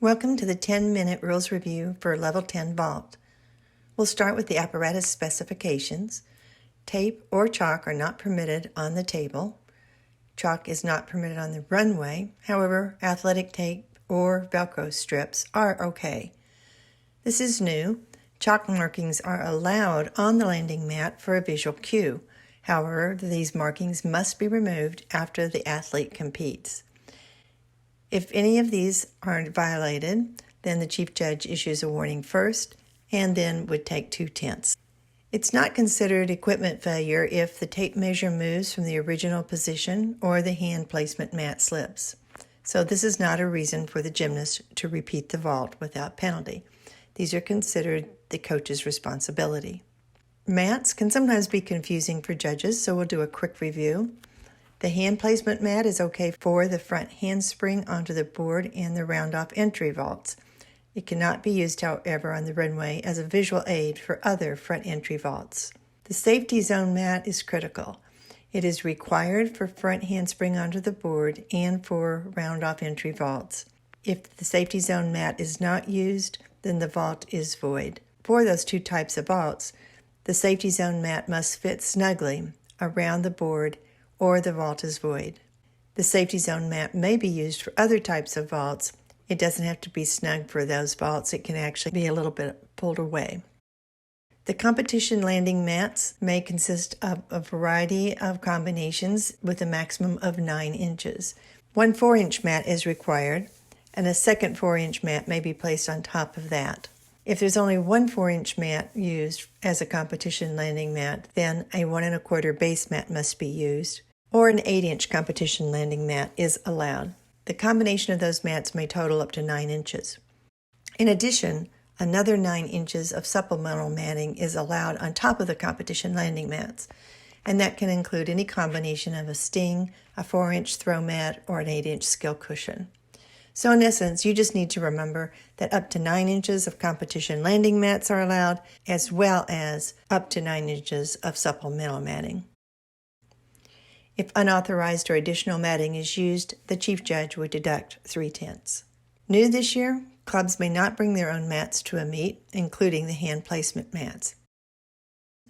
Welcome to the 10-minute rules review for Level 10 vault. We'll start with the apparatus specifications. Tape or chalk are not permitted on the table. Chalk is not permitted on the runway. However, athletic tape or Velcro strips are okay. This is new. Chalk markings are allowed on the landing mat for a visual cue. However, these markings must be removed after the athlete competes. If any of these are violated, then the chief judge issues a warning first and then would take 2/10. It's not considered equipment failure if the tape measure moves from the original position or the hand placement mat slips. So this is not a reason for the gymnast to repeat the vault without penalty. These are considered the coach's responsibility. Mats can sometimes be confusing for judges, so we'll do a quick review. The hand placement mat is okay for the front handspring onto the board and the round-off entry vaults. It cannot be used, however, on the runway as a visual aid for other front entry vaults. The safety zone mat is critical. It is required for front handspring onto the board and for round-off entry vaults. If the safety zone mat is not used, then the vault is void. For those two types of vaults, the safety zone mat must fit snugly around the board or the vault is void. The safety zone mat may be used for other types of vaults. It doesn't have to be snug for those vaults. It can actually be a little bit pulled away. The competition landing mats may consist of a variety of combinations with a maximum of 9 inches. One 4-inch mat is required, and a second 4-inch mat may be placed on top of that. If there's only one 4-inch mat used as a competition landing mat, then a 1 1/4 base mat must be used, or an 8-inch competition landing mat is allowed. The combination of those mats may total up to 9 inches. In addition, another 9 inches of supplemental matting is allowed on top of the competition landing mats, and that can include any combination of a sting, a 4-inch throw mat, or an 8-inch skill cushion. So in essence, you just need to remember that up to 9 inches of competition landing mats are allowed, as well as up to 9 inches of supplemental matting. If unauthorized or additional matting is used, the chief judge would deduct 3/10. New this year, clubs may not bring their own mats to a meet, including the hand placement mats.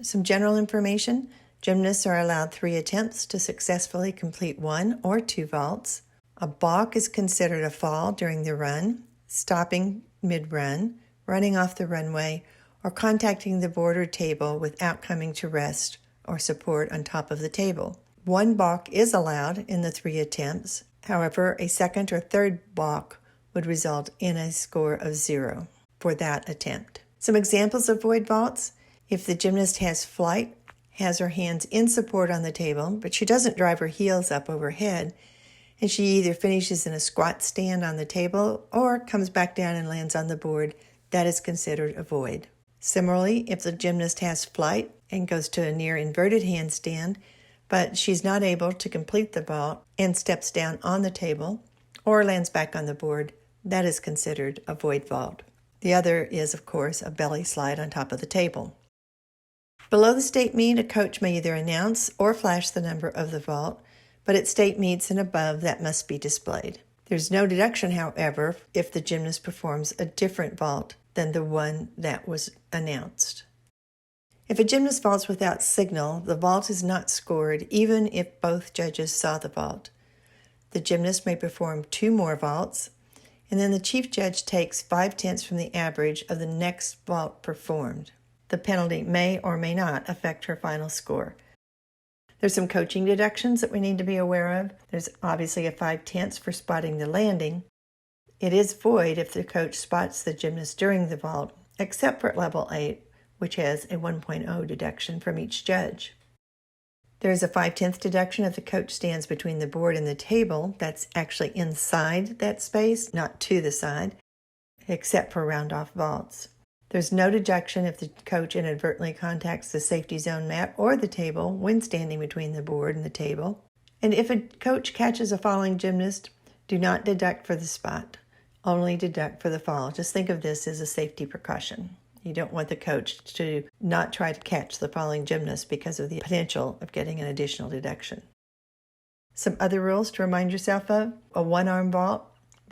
Some general information: gymnasts are allowed 3 attempts to successfully complete 1 or 2 vaults. A balk is considered a fall during the run, stopping mid-run, running off the runway, or contacting the board or table without coming to rest or support on top of the table. 1 balk is allowed in the 3 attempts. However, a second or third balk would result in a score of 0 for that attempt. Some examples of void vaults: if the gymnast has flight, has her hands in support on the table, but she doesn't drive her heels up overhead, and she either finishes in a squat stand on the table or comes back down and lands on the board, that is considered a void. Similarly, if the gymnast has flight and goes to a near inverted handstand, but she's not able to complete the vault and steps down on the table or lands back on the board, that is considered a void vault. The other is, of course, a belly slide on top of the table. Below the state meet, a coach may either announce or flash the number of the vault, but at state meets and above, that must be displayed. There's no deduction, however, if the gymnast performs a different vault than the one that was announced. If a gymnast vaults without signal, the vault is not scored even if both judges saw the vault. The gymnast may perform 2 more vaults, and then the chief judge takes 5/10 from the average of the next vault performed. The penalty may or may not affect her final score. There's some coaching deductions that we need to be aware of. There's obviously a 5/10 for spotting the landing. It is void if the coach spots the gymnast during the vault, except for level 8, which has a 1.0 deduction from each judge. There's a 5/10 deduction if the coach stands between the board and the table. That's actually inside that space, not to the side, except for round-off vaults. There's no deduction if the coach inadvertently contacts the safety zone mat or the table when standing between the board and the table. And if a coach catches a falling gymnast, do not deduct for the spot, only deduct for the fall. Just think of this as a safety precaution. You don't want the coach to not try to catch the falling gymnast because of the potential of getting an additional deduction. Some other rules to remind yourself of: a 1-arm vault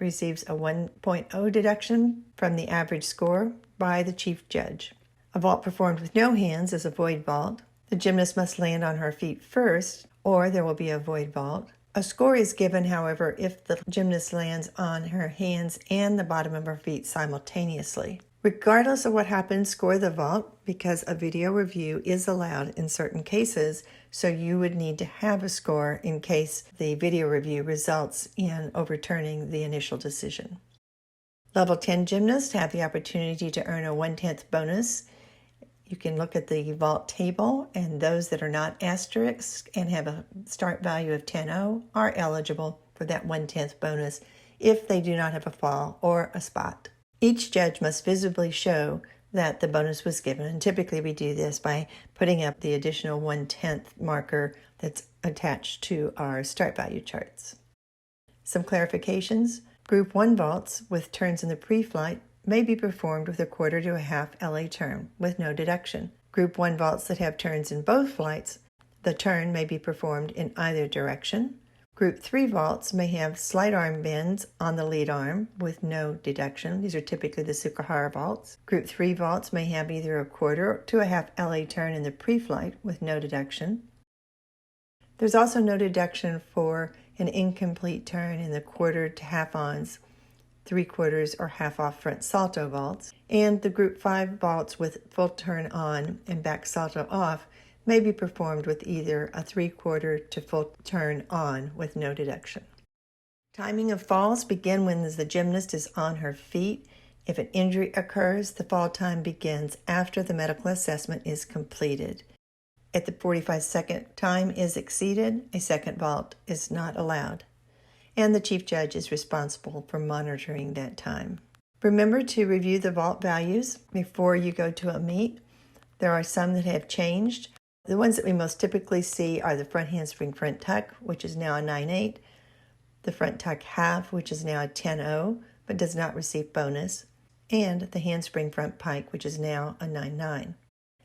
receives a 1.0 deduction from the average score by the chief judge. A vault performed with no hands is a void vault. The gymnast must land on her feet first, or there will be a void vault. A score is given, however, if the gymnast lands on her hands and the bottom of her feet simultaneously. Regardless of what happens, score the vault because a video review is allowed in certain cases, so you would need to have a score in case the video review results in overturning the initial decision. Level 10 gymnasts have the opportunity to earn a 1/10 bonus. You can look at the vault table, and those that are not asterisked and have a start value of 10.0 are eligible for that 1/10 bonus if they do not have a fall or a spot. Each judge must visibly show that the bonus was given, and typically we do this by putting up the additional 1/10 marker that's attached to our start value charts. Some clarifications. Group 1 vaults with turns in the pre-flight may be performed with a quarter to a half LA turn with no deduction. Group 1 vaults that have turns in both flights, the turn may be performed in either direction. Group 3 vaults may have slight arm bends on the lead arm with no deduction. These are typically the Sukahara vaults. Group 3 vaults may have either a quarter to a half LA turn in the pre-flight with no deduction. There's also no deduction for an incomplete turn in the quarter to half-ons, 3/4 or half-off front salto vaults, and the Group 5 vaults with full turn on and back salto off may be performed with either a 3/4 to full turn on with no deduction. Timing of falls begin when the gymnast is on her feet. If an injury occurs, the fall time begins after the medical assessment is completed. If the 45-second time is exceeded, a second vault is not allowed, and the chief judge is responsible for monitoring that time. Remember to review the vault values before you go to a meet. There are some that have changed. The ones that we most typically see are the front handspring front tuck, which is now a 9.8, the front tuck half, which is now a 10.0, but does not receive bonus, and the handspring front pike, which is now a 9.9.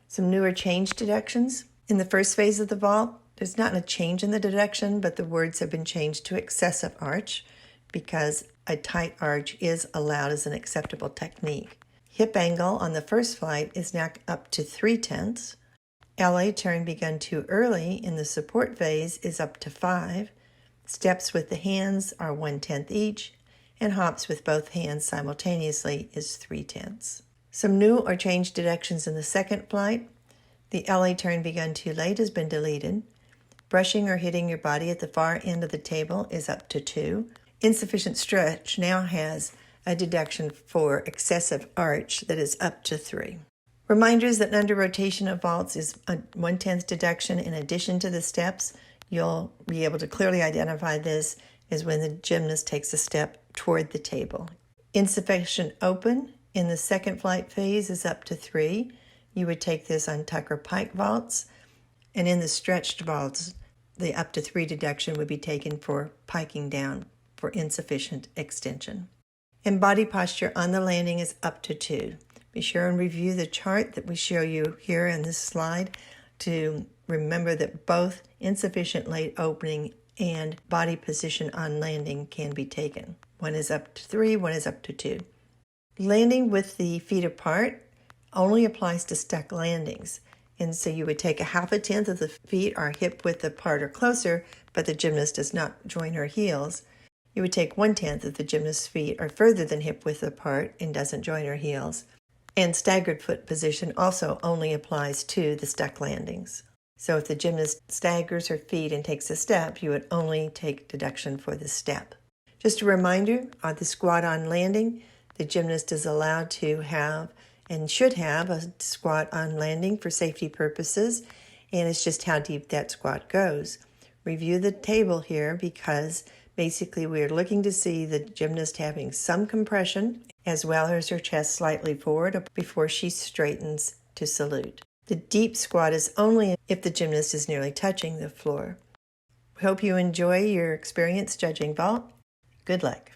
Some newer change deductions. In the first phase of the vault, there's not a change in the deduction, but the words have been changed to excessive arch because a tight arch is allowed as an acceptable technique. Hip angle on the first flight is now up to 3/10. LA turn begun too early in the support phase is up to 5. Steps with the hands are 1/10 each, and hops with both hands simultaneously is 3/10. Some new or changed deductions in the second flight. The LA turn begun too late has been deleted. Brushing or hitting your body at the far end of the table is up to 2. Insufficient stretch now has a deduction for excessive arch that is up to 3. Reminders that under rotation of vaults is a 1/10 deduction in addition to the steps. You'll be able to clearly identify this as when the gymnast takes a step toward the table. Insufficient open in the second flight phase is up to 3. You would take this on tuck or pike vaults, and in the stretched vaults, the up to 3 deduction would be taken for piking down for insufficient extension. And body posture on the landing is up to 2. Be sure and review the chart that we show you here in this slide to remember that both insufficient late opening and body position on landing can be taken. One is up to 3, one is up to 2. Landing with the feet apart only applies to stuck landings. And so you would take a 1/2 of the feet are hip width apart or closer, but the gymnast does not join her heels. You would take 1/10 if the gymnast's feet are further than hip width apart and doesn't join her heels. And staggered foot position also only applies to the stuck landings. So if the gymnast staggers her feet and takes a step, you would only take deduction for the step. Just a reminder, on the squat on landing, the gymnast is allowed to have and should have a squat on landing for safety purposes, and it's just how deep that squat goes. Review the table here because basically we're looking to see the gymnast having some compression as well as her chest slightly forward before she straightens to salute. The deep squat is only if the gymnast is nearly touching the floor. We hope you enjoy your experience judging vault. Good luck.